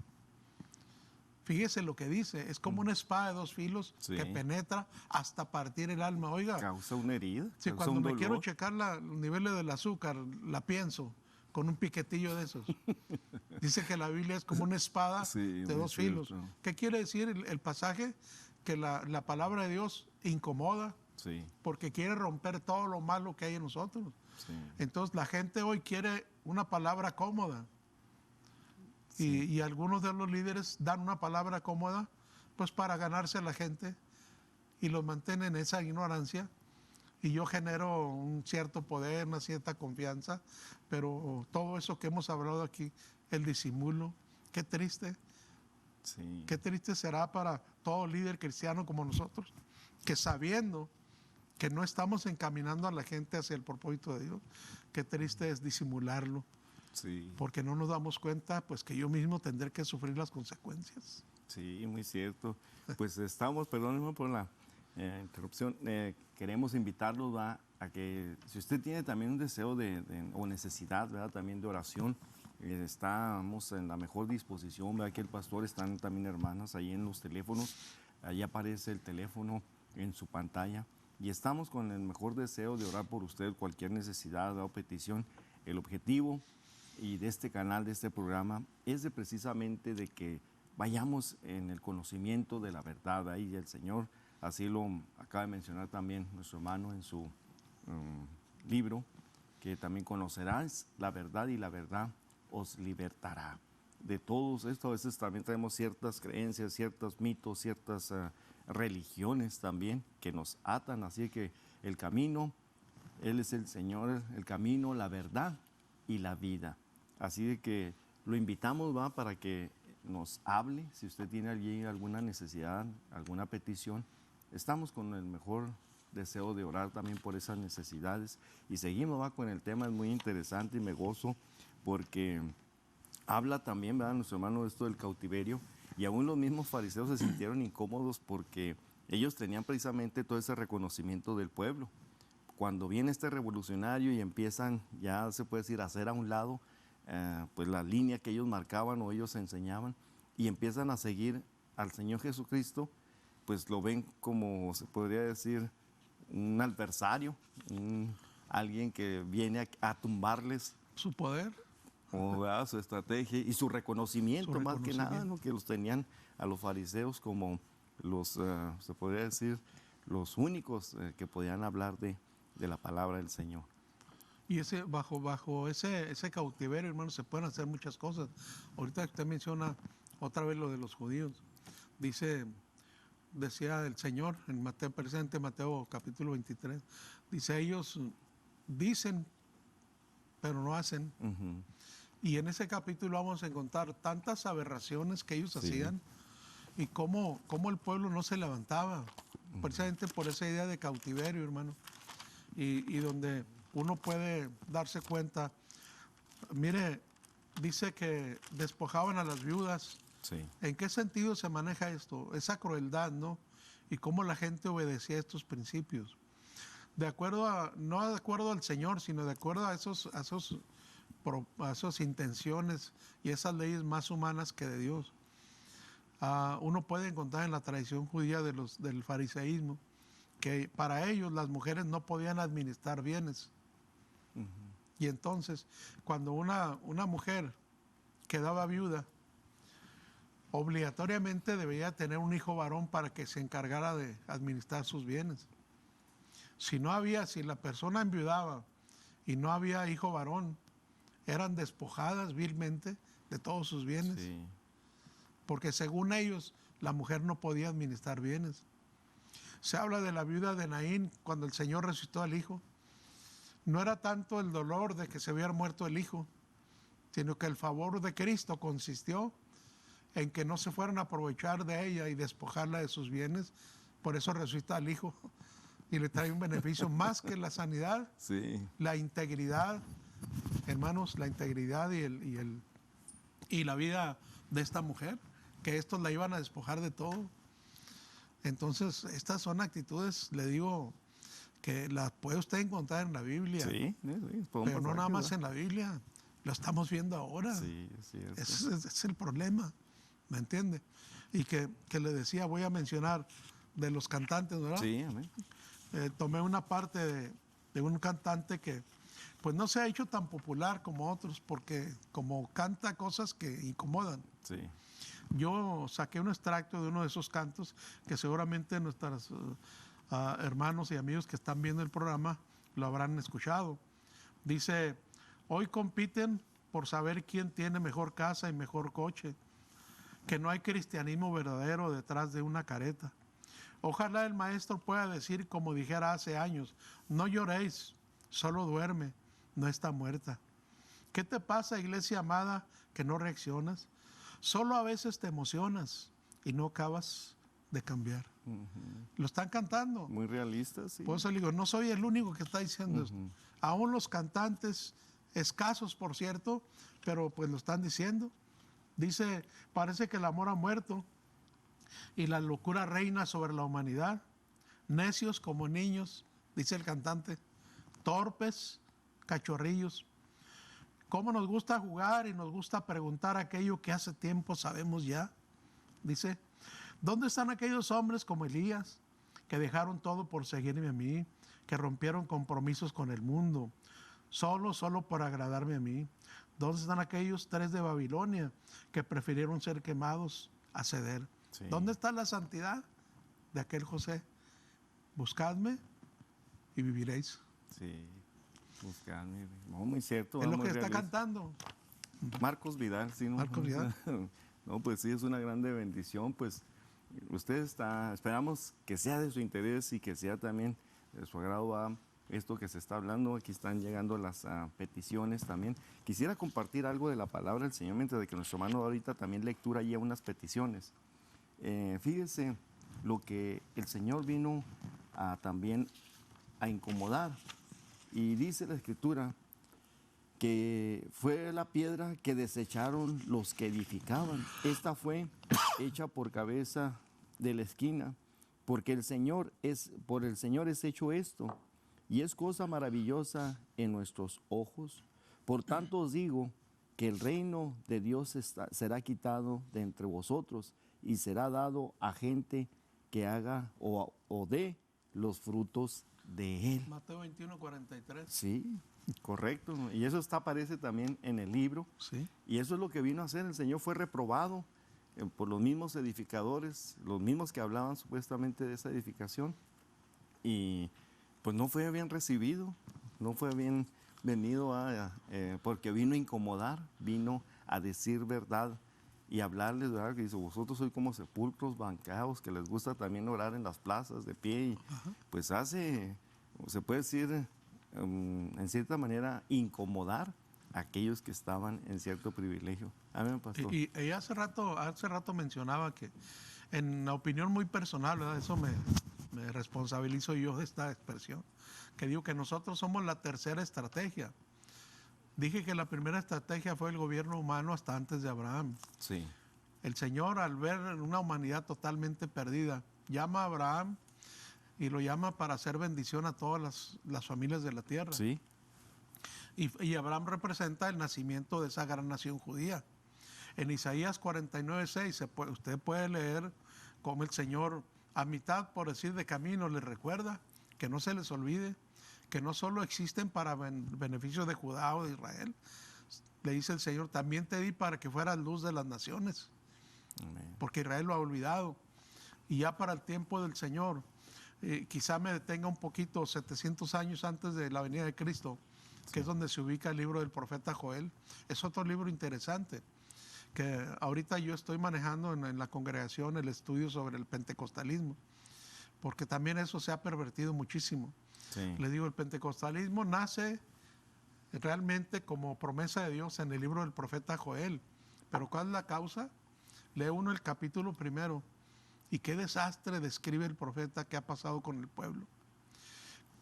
Fíjese lo que dice, es como una espada de 2 filos, Sí. que penetra hasta partir el alma. Oiga, Causa una herida. si causa cuando un me dolor. quiero checar los niveles del azúcar, la pienso con un piquetillo de esos. Dice que la Biblia es como una espada Sí, de muy 2 filos. cierto. ¿Qué quiere decir el pasaje? Que la palabra de Dios incomoda, Sí, porque quiere romper todo lo malo que hay en nosotros. sí. Entonces la gente hoy quiere una palabra cómoda. Y algunos de los líderes dan una palabra cómoda pues para ganarse a la gente y los mantienen en esa ignorancia. Y yo genero un cierto poder, una cierta confianza, pero todo eso que hemos hablado aquí, el disimulo, qué triste. Sí. Qué triste será para todo líder cristiano como nosotros, que sabiendo que no estamos encaminando a la gente hacia el propósito de Dios, qué triste es disimularlo, Sí. porque no nos damos cuenta pues que yo mismo tendré que sufrir las consecuencias. Sí, muy cierto. Pues estamos, perdónenme por la interrupción, queremos invitarlos, ¿va?, a que si usted tiene también un deseo o necesidad, ¿verdad?, también de oración, Estamos en la mejor disposición. Vea que el pastor, están también hermanas ahí en los teléfonos. Ahí aparece el teléfono en su pantalla. Y estamos con el mejor deseo de orar por usted, cualquier necesidad o petición. El objetivo y de este canal, de este programa, es de precisamente de que vayamos en el conocimiento de la verdad. Ahí el Señor, así lo acaba de mencionar también nuestro hermano en su libro, que también conocerás la verdad y la verdad os libertará. De todos esto, a veces también tenemos ciertas creencias, ciertos mitos, ciertas religiones también que nos atan. Así que el camino, Él es el Señor, el camino, la verdad y la vida. Así de que lo invitamos, va, para que nos hable. Si usted tiene allí alguna necesidad, alguna petición, estamos con el mejor deseo de orar también por esas necesidades. Y seguimos, va, con el tema. Es muy interesante y me gozo porque habla también, ¿verdad?, nuestro hermano, de esto del cautiverio. Y aún los mismos fariseos se sintieron incómodos porque ellos tenían precisamente todo ese reconocimiento del pueblo. Cuando viene este revolucionario y empiezan, ya se puede decir, a hacer a un lado pues la línea que ellos marcaban o ellos enseñaban, y empiezan a seguir al Señor Jesucristo, pues lo ven como, se podría decir, un adversario, alguien que viene a tumbarles Su poder. o su estrategia y su reconocimiento, más que nada, ¿no?, que los tenían a los fariseos como los, se podría decir, los únicos que podían hablar de la palabra del Señor. Y bajo ese cautiverio, hermano, se pueden hacer muchas cosas. Ahorita usted menciona otra vez lo de los judíos. Decía el Señor en Mateo, presente Mateo capítulo 23, dice, ellos dicen, pero no hacen. Uh-huh. Y en ese capítulo vamos a encontrar tantas aberraciones que ellos hacían y cómo el pueblo no se levantaba, precisamente por esa idea de cautiverio, hermano. Y donde uno puede darse cuenta, mire, dice que despojaban a las viudas. Sí. ¿En qué sentido se maneja esto? Esa crueldad, ¿no? Y cómo la gente obedecía estos principios. No de acuerdo al Señor, sino de acuerdo a esas intenciones y esas leyes más humanas que de Dios. Uno puede encontrar en la tradición judía del fariseísmo que para ellos las mujeres no podían administrar bienes. Uh-huh. Y entonces, cuando una mujer quedaba viuda, obligatoriamente debía tener un hijo varón para que se encargara de administrar sus bienes. Si la persona enviudaba y no había hijo varón, eran despojadas vilmente de todos sus bienes. Sí. Porque según ellos, la mujer no podía administrar bienes. Se habla de la viuda de Naín cuando el Señor resucitó al hijo. No era tanto el dolor de que se hubiera muerto el hijo, sino que el favor de Cristo consistió en que no se fueran a aprovechar de ella y despojarla de sus bienes. Por eso resucita al hijo y le trae un beneficio más que la sanidad, sí, la integridad, hermanos, la integridad y la vida de esta mujer, que estos la iban a despojar de todo. Entonces, estas son actitudes, le digo, que las puede usted encontrar en la Biblia. Sí, pero no nada más en la Biblia, lo estamos viendo ahora. Sí, ese es el problema, ¿me entiende? Y que le decía, voy a mencionar de los cantantes, ¿verdad? Sí, amén. Tomé una parte de un cantante que pues no se ha hecho tan popular como otros, porque como canta cosas que incomodan. Sí. Yo saqué un extracto de uno de esos cantos que seguramente nuestros hermanos y amigos que están viendo el programa lo habrán escuchado. Dice, hoy compiten por saber quién tiene mejor casa y mejor coche, que no hay cristianismo verdadero detrás de una careta. Ojalá el maestro pueda decir, como dijera hace años, no lloréis, solo duerme, no está muerta. ¿Qué te pasa, iglesia amada, que no reaccionas? Solo a veces te emocionas y no acabas de cambiar. Uh-huh. Lo están cantando. Muy realista, sí. Por eso le digo, no soy el único que está diciendo esto. Aún los cantantes, escasos por cierto, pero pues lo están diciendo. Dice, parece que el amor ha muerto y la locura reina sobre la humanidad. Necios como niños, dice el cantante, torpes, cachorrillos. ¿Cómo nos gusta jugar y nos gusta preguntar aquello que hace tiempo sabemos ya? Dice, ¿dónde están aquellos hombres como Elías que dejaron todo por seguirme a mí, que rompieron compromisos con el mundo, solo por agradarme a mí? ¿Dónde están aquellos 3 de Babilonia que prefirieron ser quemados a ceder? Sí. ¿Dónde está la santidad de aquel José? Buscadme y viviréis. Sí, buscarme. No, muy cierto. Es lo muy que está realista. cantando. Marcos Vidal, sí, ¿no? Marcos Vidal. No, pues sí, es una grande bendición. Pues usted está, esperamos que sea de su interés y que sea también de su agrado a esto que se está hablando. Aquí están llegando las peticiones también. Quisiera compartir algo de la palabra del Señor, mientras de que nuestro hermano ahorita también lectura y unas peticiones. Fíjese lo que el Señor vino también a incomodar. Y dice la Escritura que fue la piedra que desecharon los que edificaban. Esta fue hecha por cabeza de la esquina, porque por el Señor es hecho esto, y es cosa maravillosa en nuestros ojos. Por tanto os digo que el reino de Dios será quitado de entre vosotros y será dado a gente que haga o dé los frutos de él. Mateo 21, 43. Sí, correcto. Y eso aparece también en el libro. Sí. Y eso es lo que vino a hacer. El Señor fue reprobado por los mismos edificadores, los mismos que hablaban supuestamente de esa edificación. Y pues no fue bien recibido, no fue bien venido porque vino a incomodar, vino a decir verdad y hablarles, ¿verdad? Que dice, vosotros sois como sepulcros bancados, que les gusta también orar en las plazas de pie. Y pues se puede decir, en cierta manera, incomodar a aquellos que estaban en cierto privilegio. Amén, pastor. Y hace rato mencionaba que, en la opinión muy personal, ¿verdad? Eso me responsabilizo yo de esta expresión, que digo que nosotros somos la tercera estrategia. Dije que la primera estrategia fue el gobierno humano hasta antes de Abraham. Sí. El Señor, al ver una humanidad totalmente perdida, llama a Abraham y lo llama para hacer bendición a todas las familias de la tierra. Sí. Y Abraham representa el nacimiento de esa gran nación judía. En Isaías 49:6 usted puede leer cómo el Señor, a mitad, por decir, de camino, les recuerda que no se les olvide que no solo existen para beneficio de Judá o de Israel. Le dice el Señor, también te di para que fueras luz de las naciones. Amén. Porque Israel lo ha olvidado. Y ya para el tiempo del Señor, quizá me detenga un poquito, 700 años antes de la venida de Cristo, que es donde se ubica el libro del profeta Joel. Es otro libro interesante, que ahorita yo estoy manejando en la congregación el estudio sobre el pentecostalismo, porque también eso se ha pervertido muchísimo. Sí. Le digo, el pentecostalismo nace realmente como promesa de Dios en el libro del profeta Joel. Pero ¿cuál es la causa? Lee uno el capítulo 1 y qué desastre describe el profeta que ha pasado con el pueblo.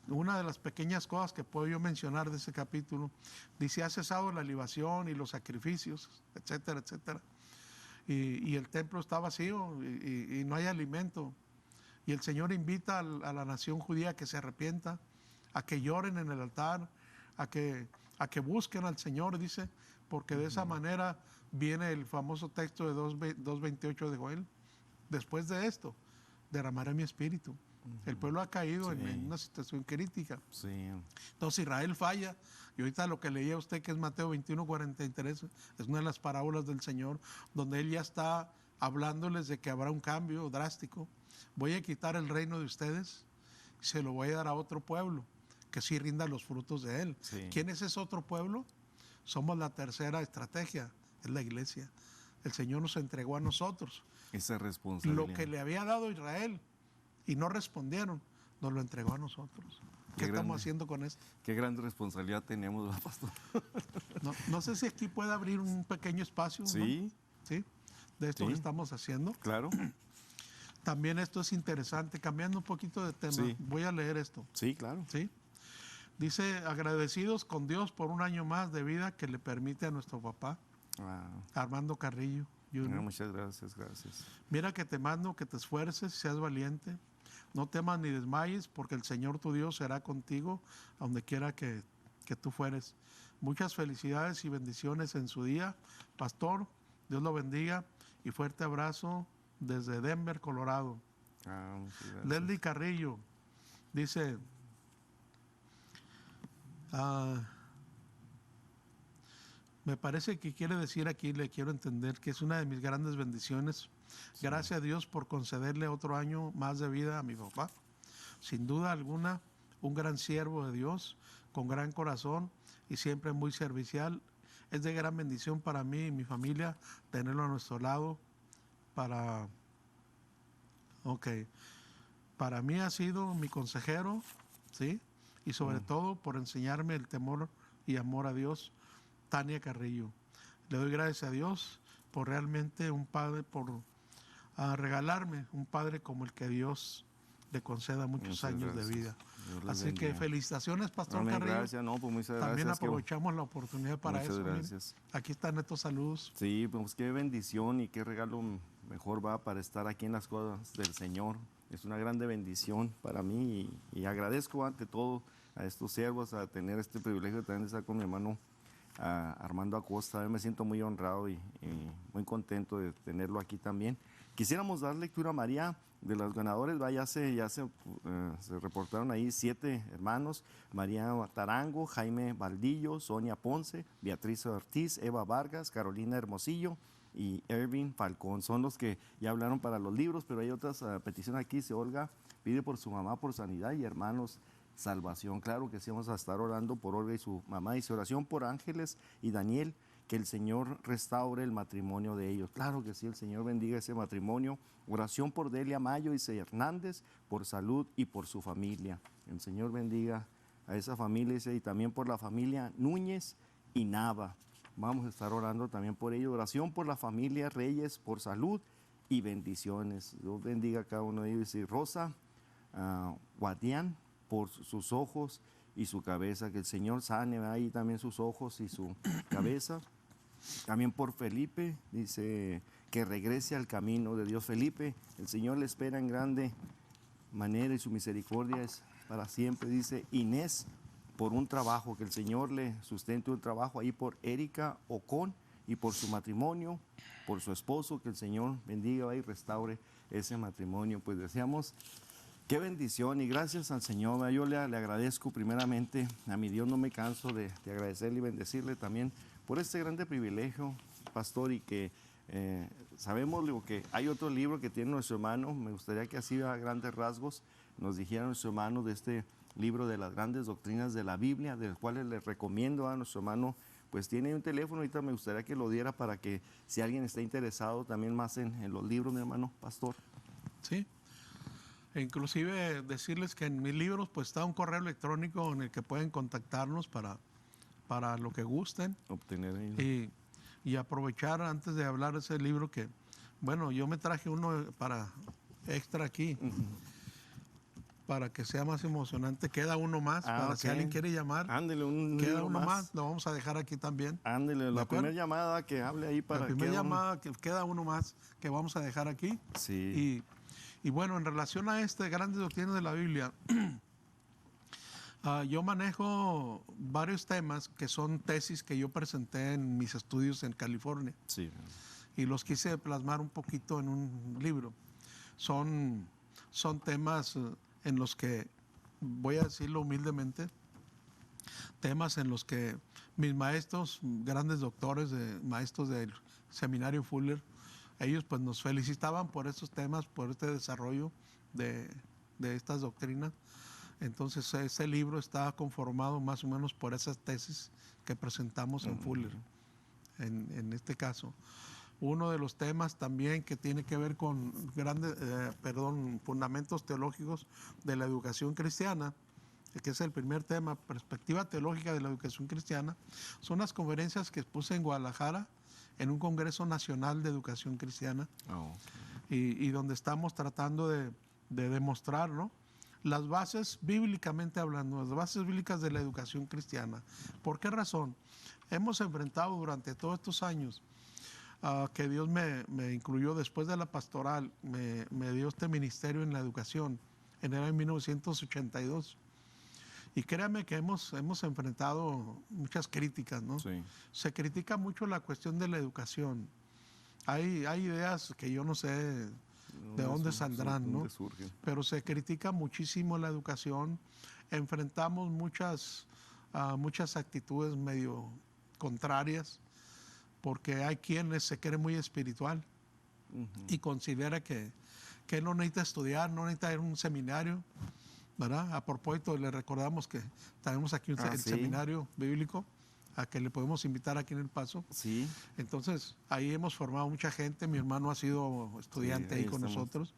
Una de las pequeñas cosas que puedo yo mencionar de ese capítulo, dice, ha cesado la libación y los sacrificios, etcétera, etcétera. Y el templo está vacío y no hay alimento. Y el Señor invita a la nación judía a que se arrepienta, a que lloren en el altar, a que busquen al Señor, dice, porque de esa manera viene el famoso texto de 2:28 de Joel. Después de esto, derramaré mi espíritu. El pueblo ha caído en una situación crítica. Sí. Entonces Israel falla. Y ahorita lo que leía usted, que es Mateo 21:43, es una de las parábolas del Señor, donde Él ya está hablándoles de que habrá un cambio drástico. Voy a quitar el reino de ustedes y se lo voy a dar a otro pueblo que sí rinda los frutos de él. Sí. ¿Quién es ese otro pueblo? Somos la tercera estrategia, es la iglesia. El Señor nos entregó a nosotros esa responsabilidad. Lo que le había dado a Israel y no respondieron, nos lo entregó a nosotros. ¿Qué estamos haciendo con esto? Qué gran responsabilidad tenemos, pastor. No sé si aquí puede abrir un pequeño espacio. Sí. ¿No? ¿Sí? De esto que estamos haciendo. Claro. También esto es interesante, cambiando un poquito de tema. Sí. Voy a leer esto. Sí, claro. ¿Sí? Dice, agradecidos con Dios por un año más de vida que le permite a nuestro papá, Armando Carrillo. Muchas gracias. Mira que te mando que te esfuerces, seas valiente, no temas ni desmayes, porque el Señor tu Dios será contigo a donde quiera que tú fueres. Muchas felicidades y bendiciones en su día, pastor. Dios lo bendiga y fuerte abrazo desde Denver, Colorado. Muchas gracias. Leslie Carrillo dice, me parece que quiere decir aquí, le quiero entender, que es una de mis grandes bendiciones. Sí. Gracias a Dios por concederle otro año más de vida a mi papá. Sin duda alguna, un gran siervo de Dios, con gran corazón y siempre muy servicial. Es de gran bendición para mí y mi familia tenerlo a nuestro lado. Para mí ha sido mi consejero, ¿sí? Y sobre todo por enseñarme el temor y amor a Dios, Tania Carrillo. Le doy gracias a Dios por realmente un padre, por regalarme un padre como el que Dios le conceda muchos Muchas años gracias. de vida. Dios les Así que bendiga. felicitaciones, Pastor Amén, Carrillo. gracias, no, pues muchas También gracias. aprovechamos la oportunidad para Muchas eso. Miren. gracias. Aquí están estos saludos. Sí, pues qué bendición y qué regalo mejor va para estar aquí en las cosas del Señor. Es una grande bendición para mí y agradezco ante todo a estos siervos a tener este privilegio de también estar con mi hermano Armando Acosta. Yo me siento muy honrado y muy contento de tenerlo aquí también. Quisiéramos dar lectura a María de los ganadores. Ya se reportaron ahí 7 hermanos: María Tarango, Jaime Valdillo, Sonia Ponce, Beatriz Ortiz, Eva Vargas, Carolina Hermosillo y Ervin Falcón. Son los que ya hablaron para los libros, pero hay otras peticiones aquí. Olga pide por su mamá por sanidad y hermanos salvación. Claro que sí, vamos a estar orando por Olga y su mamá. Dice oración por Ángeles y Daniel, que el Señor restaure el matrimonio de ellos. Claro que sí, el Señor bendiga ese matrimonio. Oración por Delia Mayo y C. Hernández, por salud y por su familia. El Señor bendiga a esa familia, y también por la familia Núñez y Nava. Vamos a estar orando también por ellos. Oración por la familia Reyes, por salud y bendiciones. Dios bendiga a cada uno de ellos. Y Rosa Guadián, por sus ojos y su cabeza, que el Señor sane ahí también sus ojos y su cabeza. También por Felipe, dice que regrese al camino de Dios. Felipe, el Señor le espera en grande manera y su misericordia es para siempre. Dice Inés, por un trabajo, que el Señor le sustente un trabajo ahí. Por Erika Ocon y por su matrimonio, por su esposo, que el Señor bendiga y restaure ese matrimonio. Pues deseamos qué bendición y gracias al Señor. Yo le agradezco primeramente a mi Dios, no me canso de agradecerle y bendecirle también por este grande privilegio, pastor, y que sabemos que hay otro libro que tiene nuestro hermano. Me gustaría que así a grandes rasgos nos dijera nuestro hermano de este libro de las grandes doctrinas de la Biblia, del cual les recomiendo a nuestro hermano. Pues tiene un teléfono, ahorita me gustaría que lo diera para que si alguien está interesado también más en los libros, mi hermano pastor. Sí. E inclusive decirles que en mis libros pues está un correo electrónico en el que pueden contactarnos para lo que gusten. Obtener ahí. Y aprovechar antes de hablar de ese libro que, bueno, yo me traje uno para extra aquí, para que sea más emocionante. Queda uno más, para si alguien quiere llamar. Ándele, queda uno más, lo vamos a dejar aquí también. Ándele, la primera llamada que hable ahí para... La primera llamada, que queda uno más que vamos a dejar aquí. Sí. Y bueno, en relación a este grandes doctrinas de la Biblia, yo manejo varios temas que son tesis que yo presenté en mis estudios en California. Sí. Y los quise plasmar un poquito en un libro. Son temas en los que, voy a decirlo humildemente, temas en los que mis maestros, grandes doctores, maestros del seminario Fuller, ellos pues nos felicitaban por estos temas, por este desarrollo de estas doctrinas. Entonces ese libro está conformado más o menos por esas tesis que presentamos en Fuller, en este caso. Uno de los temas también que tiene que ver con fundamentos teológicos de la educación cristiana, que es el primer tema, perspectiva teológica de la educación cristiana, son las conferencias que expuse en Guadalajara en un Congreso Nacional de Educación Cristiana, y donde estamos tratando de demostrar, ¿no?, las bases, bíblicamente hablando, las bases bíblicas de la educación cristiana. ¿Por qué razón? Hemos enfrentado durante todos estos años que Dios me incluyó después de la pastoral, me dio este ministerio en la educación en el año 1982. Y créame que hemos enfrentado muchas críticas, ¿no? Sí. Se critica mucho la cuestión de la educación. Hay ideas que yo no sé de dónde saldrán, ¿no? ¿Dónde surgen? Pero se critica muchísimo la educación. Enfrentamos muchas actitudes medio contrarias, porque hay quienes se creen muy espiritual y considera que él no necesita estudiar, no necesita ir a un seminario, ¿verdad? A propósito, le recordamos que tenemos aquí el Sí. seminario bíblico a que le podemos invitar aquí en El Paso. Sí. Entonces, ahí hemos formado mucha gente. Mi hermano ha sido estudiante Sí, ahí ahí con estamos. nosotros.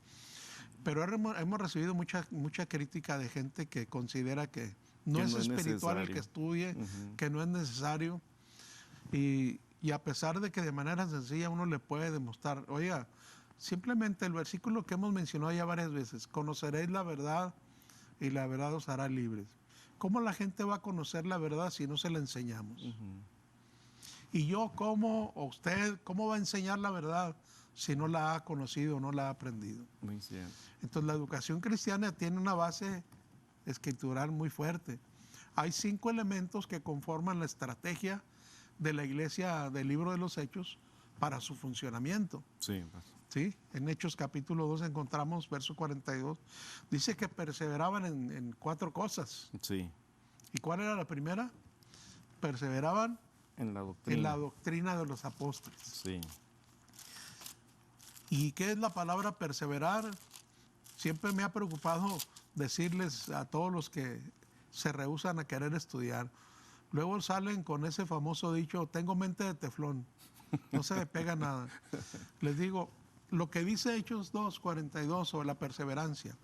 Pero hemos recibido mucha crítica de gente que considera que no Que es no es espiritual el que necesario. estudie, que no es necesario. Y a pesar de que de manera sencilla uno le puede demostrar, oiga, simplemente el versículo que hemos mencionado ya varias veces, conoceréis la verdad y la verdad os hará libres. ¿Cómo la gente va a conocer la verdad si no se la enseñamos? Y yo, o usted, ¿cómo va a enseñar la verdad si no la ha conocido, no la ha aprendido? Muy cierto. Entonces la educación cristiana tiene una base escritural muy fuerte. Hay 5 elementos que conforman la estrategia de la iglesia del libro de los Hechos para su funcionamiento. Sí. ¿Sí? En Hechos capítulo 2 encontramos verso 42. Dice que perseveraban en 4 cosas. Sí. ¿Y cuál era la primera? Perseveraban En la doctrina. en la doctrina de los apóstoles. Sí. ¿Y qué es la palabra perseverar? Siempre me ha preocupado decirles a todos los que se rehúsan a querer estudiar. Luego salen con ese famoso dicho, tengo mente de teflón, no se me pega nada. Les digo, lo que dice Hechos 2:42 sobre la perseverancia.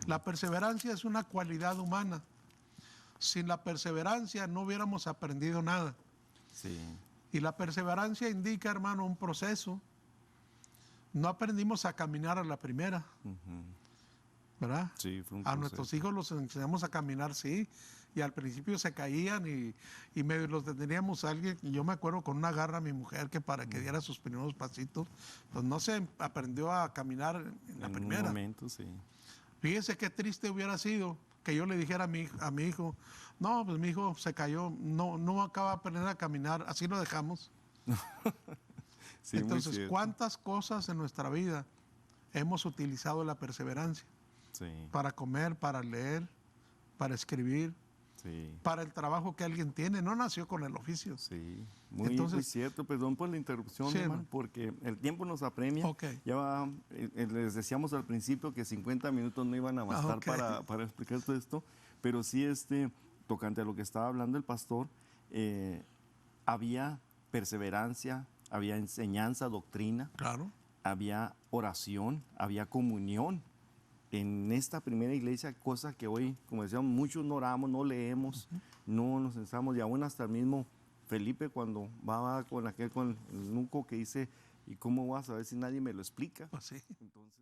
La perseverancia es una cualidad humana. Sin la perseverancia no hubiéramos aprendido nada. Sí. Y la perseverancia indica, hermano, un proceso. No aprendimos a caminar a la primera, ¿verdad? Sí, fue un A proceso. nuestros hijos los enseñamos a caminar, sí, y al principio se caían y medio los deteníamos a alguien, y yo me acuerdo con una garra a mi mujer que para que diera sus primeros pasitos, pues no se aprendió a caminar en la En primera. un momento, sí. Fíjese qué triste hubiera sido que yo le dijera a mi hijo, no, pues mi hijo se cayó, no acaba de aprender a caminar, así lo dejamos. Sí, muy Entonces, cierto. ¿cuántas cosas en nuestra vida hemos utilizado la perseverancia? Sí. Para comer, para leer, para escribir, Sí. para el trabajo que alguien tiene. No nació con el oficio. Sí, muy, Entonces- muy cierto. Perdón por la interrupción, Sí, hermano, hermano. porque el tiempo nos apremia. Ok. Ya les decíamos al principio que 50 minutos no iban a bastar Ok. para explicar todo esto, pero sí, tocante a lo que estaba hablando el pastor, había perseverancia, había enseñanza, doctrina, Claro. había oración, había comunión. En esta primera iglesia, cosa que hoy, como decíamos, muchos no oramos, no leemos, no nos pensamos, y aún hasta el mismo Felipe cuando va con el nuco que dice, ¿y cómo vas a ver si nadie me lo explica? Pues sí. Entonces...